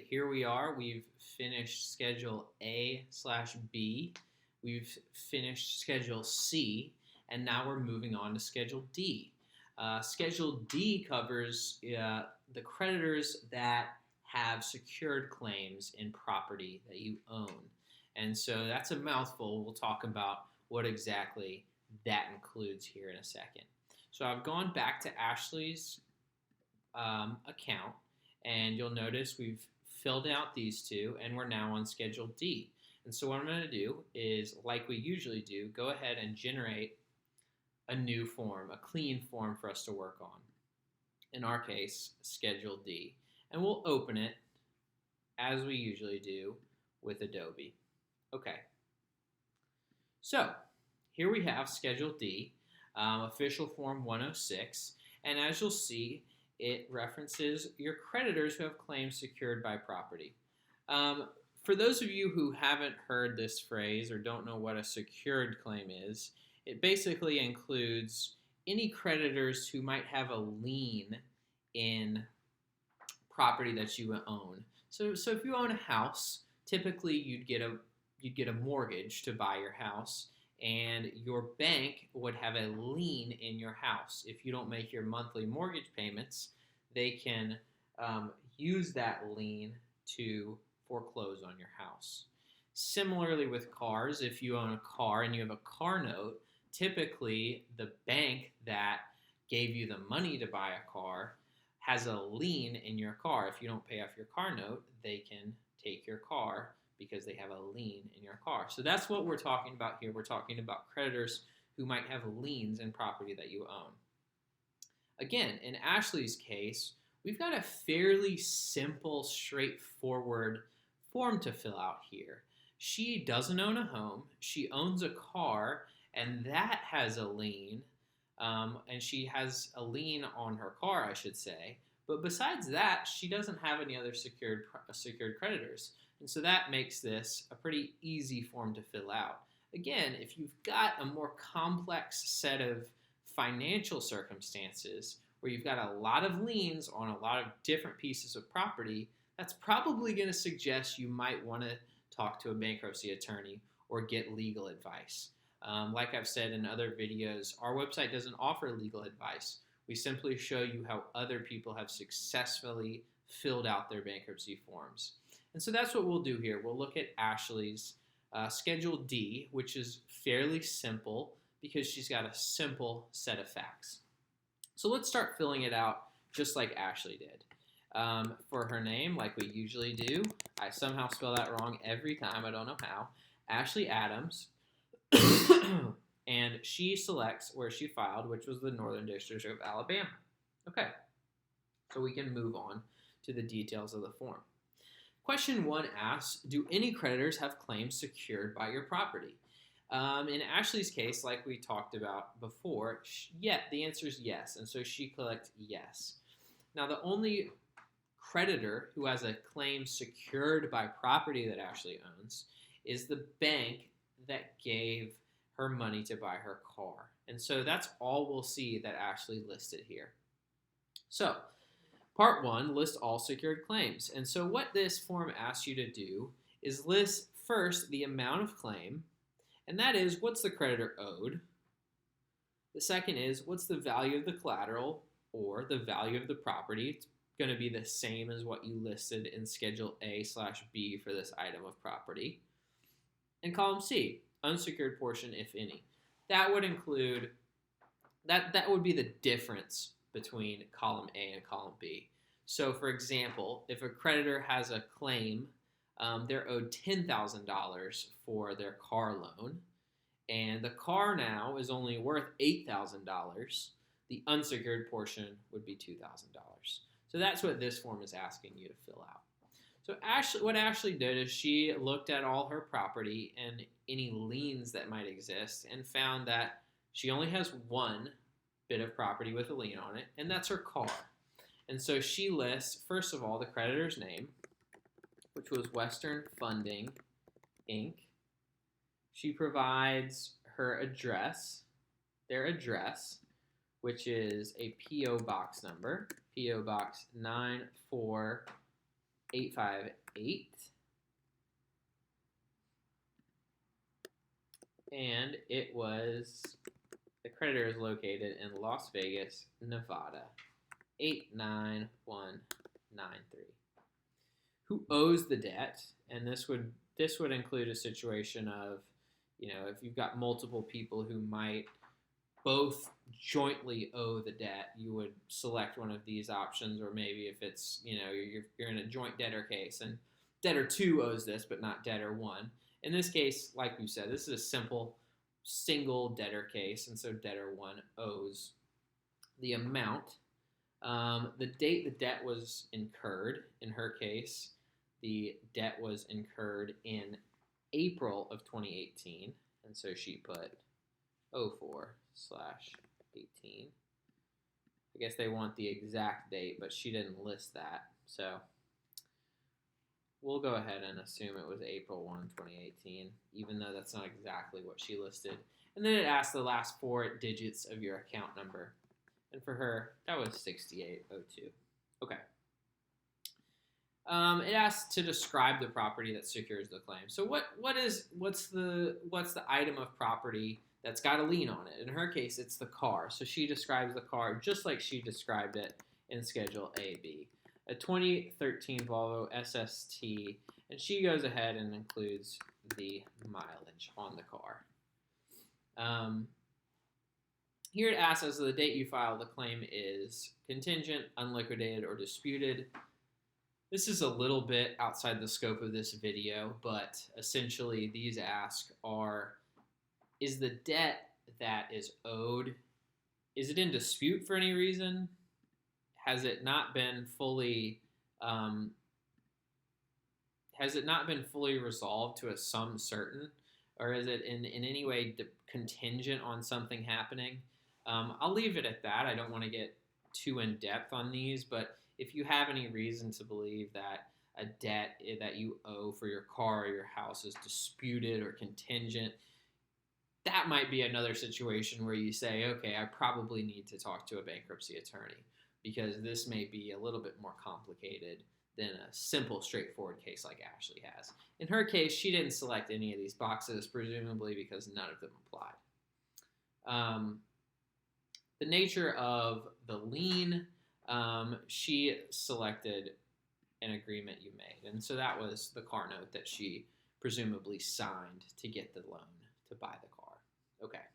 Here we are. We've finished Schedule A/B. We've finished Schedule C, and now we're moving on to Schedule D. Schedule D covers the creditors that have secured claims in property that you own. And so that's a mouthful. We'll talk about what exactly that includes here in a second. So I've gone back to Ashley's account, and you'll notice we've filled out these two, and we're now on Schedule D. And so what I'm going to do is, like we usually do, go ahead and generate a new form, a clean form for us to work on. In our case, Schedule D. And we'll open it, as we usually do, with Adobe. Okay. So, here we have Schedule D, Official Form 106, and as you'll see, it references your creditors who have claims secured by property. For those of you who haven't heard this phrase or don't know what a secured claim is, it basically includes any creditors who might have a lien in property that you own. So if you own a house, typically you'd get a mortgage to buy your house, and your bank would have a lien in your house. If you don't make your monthly mortgage payments, they can use that lien to foreclose on your house. Similarly with cars, if you own a car and you have a car note, typically the bank that gave you the money to buy a car has a lien in your car. If you don't pay off your car note, they can take your car because they have a lien in your car. So that's what we're talking about here. We're talking about creditors who might have liens in property that you own. Again, in Ashley's case, we've got a fairly simple, straightforward form to fill out here. She doesn't own a home. She owns a car, and that has a lien, and she has a lien on her car, I should say. But besides that, she doesn't have any other secured creditors. And so that makes this a pretty easy form to fill out. Again, if you've got a more complex set of financial circumstances where you've got a lot of liens on a lot of different pieces of property, that's probably going to suggest you might want to talk to a bankruptcy attorney or get legal advice. Like I've said in other videos, our website doesn't offer legal advice. We simply show you how other people have successfully filled out their bankruptcy forms. And so that's what we'll do here. We'll look at Ashley's Schedule D, which is fairly simple because she's got a simple set of facts. So let's start filling it out just like Ashley did. For her name, like we usually do, I somehow spell that wrong every time. I don't know how. Ashley Adams. And she selects where she filed, which was the Northern District of Alabama. Okay, so we can move on to the details of the form. Question 1 asks, do any creditors have claims secured by your property? In Ashley's case, like we talked about before, the answer is yes, and so she clicked yes. Now, the only creditor who has a claim secured by property that Ashley owns is the bank that gave her money to buy her car. And so that's all we'll see that Ashley listed here. So, Part 1, list all secured claims. And so what this form asks you to do is list first the amount of claim, and that is what's the creditor owed. The second is what's the value of the collateral or the value of the property. It's going to be the same as what you listed in Schedule A/B for this item of property. And column C, unsecured portion, if any. That would include, that would be the difference between column A and column B. So for example, if a creditor has a claim, they're owed $10,000 for their car loan, and the car now is only worth $8,000, the unsecured portion would be $2,000. So that's what this form is asking you to fill out. So what Ashley did is she looked at all her property and any liens that might exist and found that she only has one bit of property with a lien on it, and that's her car. And so she lists, first of all, the creditor's name, which was Western Funding, Inc. She provides her address, their address, which is a P.O. Box number, P.O. Box 948 858, and the creditor is located in Las Vegas, Nevada, 89193. Who owes the debt? And this would include a situation of, if you've got multiple people who might both jointly owe the debt, you would select one of these options. Or maybe if it's, you're in a joint debtor case and debtor 2 owes this but not debtor 1. In this case, like we said, this is a simple single debtor case, and so debtor 1 owes the amount. The date the debt was incurred, in her case, the debt was incurred in April of 2018, and so she put 04/18. I guess they want the exact date, but she didn't list that, so we'll go ahead and assume it was April 1, 2018, even though that's not exactly what she listed. And then it asks the last 4 digits of your account number. And for her, that was 6802. Okay. It asks to describe the property that secures the claim. So what's the item of property that's got a lien on it? In her case, it's the car. So she describes the car just like she described it in Schedule AB. A 2013 Volvo SST, and she goes ahead and includes the mileage on the car. Here it asks us the date you file the claim is contingent, unliquidated, or disputed. This is a little bit outside the scope of this video, but essentially these ask is the debt that is owed, is it in dispute for any reason? Has it not been fully resolved to a sum certain, or is it in any way contingent on something happening? I'll leave it at that. I don't want to get too in depth on these, but if you have any reason to believe that a debt that you owe for your car or your house is disputed or contingent, that might be another situation where you say, okay, I probably need to talk to a bankruptcy attorney, because this may be a little bit more complicated than a simple, straightforward case like Ashley has. In her case, she didn't select any of these boxes, presumably because none of them applied. The nature of the lien, she selected an agreement you made, and so that was the car note that she presumably signed to get the loan to buy the car. Okay,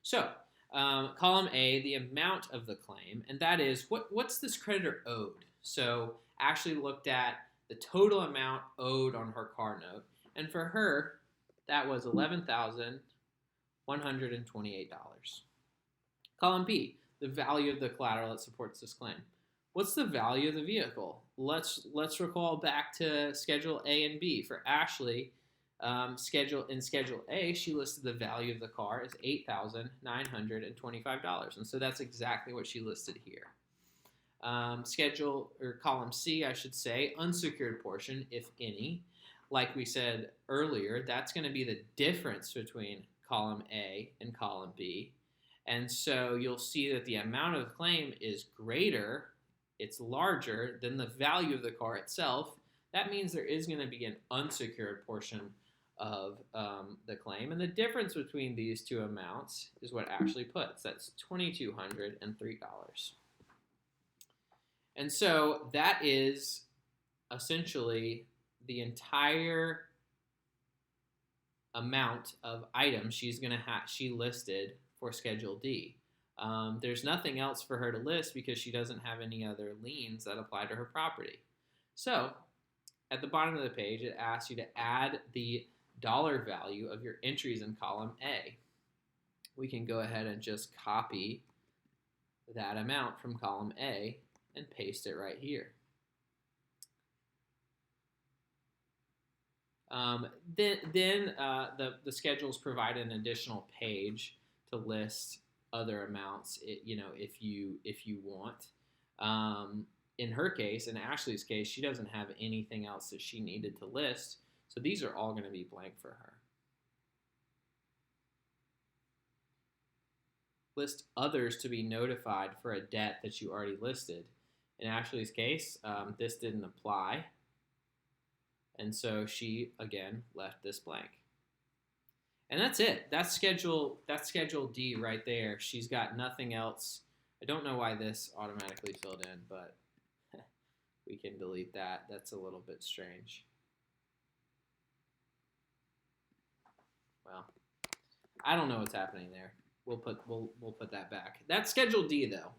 so column A, the amount of the claim, and that is what's this creditor owed? So Ashley looked at the total amount owed on her car note, and for her, that was $11,128. Column B, the value of the collateral that supports this claim. What's the value of the vehicle? Let's recall back to Schedule A and B. For Ashley, in Schedule A, she listed the value of the car as $8,925, and so that's exactly what she listed here. Column C, I should say, unsecured portion, if any. Like we said earlier, that's going to be the difference between column A and column B. And so you'll see that the amount of the claim is greater, it's larger than the value of the car itself. That means there is going to be an unsecured portion of the claim. And the difference between these two amounts is what Ashley puts. That's $2,203. And so that is essentially the entire amount of items she listed for Schedule D. There's nothing else for her to list because she doesn't have any other liens that apply to her property. So at the bottom of the page, it asks you to add the dollar value of your entries in column A. We can go ahead and just copy that amount from column A and paste it right here. The schedules provide an additional page to list other amounts, if you want. In her case, in Ashley's case, she doesn't have anything else that she needed to list, so these are all going to be blank for her. List others to be notified for a debt that you already listed. In Ashley's case, this didn't apply, And so she, again, left this blank. And that's it. That's Schedule D right there. She's got nothing else. I don't know why this automatically filled in, but we can delete that. That's a little bit strange. Well, I don't know what's happening there. We'll put that back. That's Schedule D though.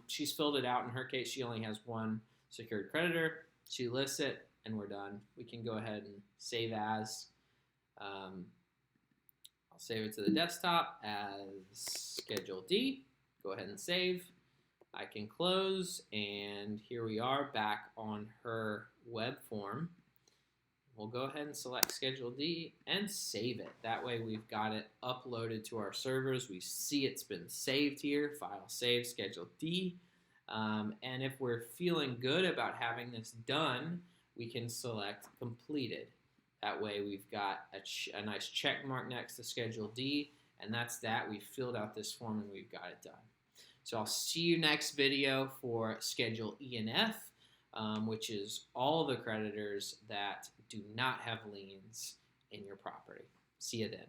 She's filled it out. In her case, she only has one secured creditor. She lists it, and we're done. We can go ahead and save as. I'll save it to the desktop as Schedule D. Go ahead and save. I can close, and here we are back on her web form. We'll go ahead and select Schedule D and save it. That way we've got it uploaded to our servers. We see it's been saved here. File save, Schedule D. And if we're feeling good about having this done, we can select completed. That way we've got a nice check mark next to Schedule D, and that's that. We've filled out this form and we've got it done. So I'll see you next video for Schedule E and F, which is all the creditors that do not have liens in your property. See you then.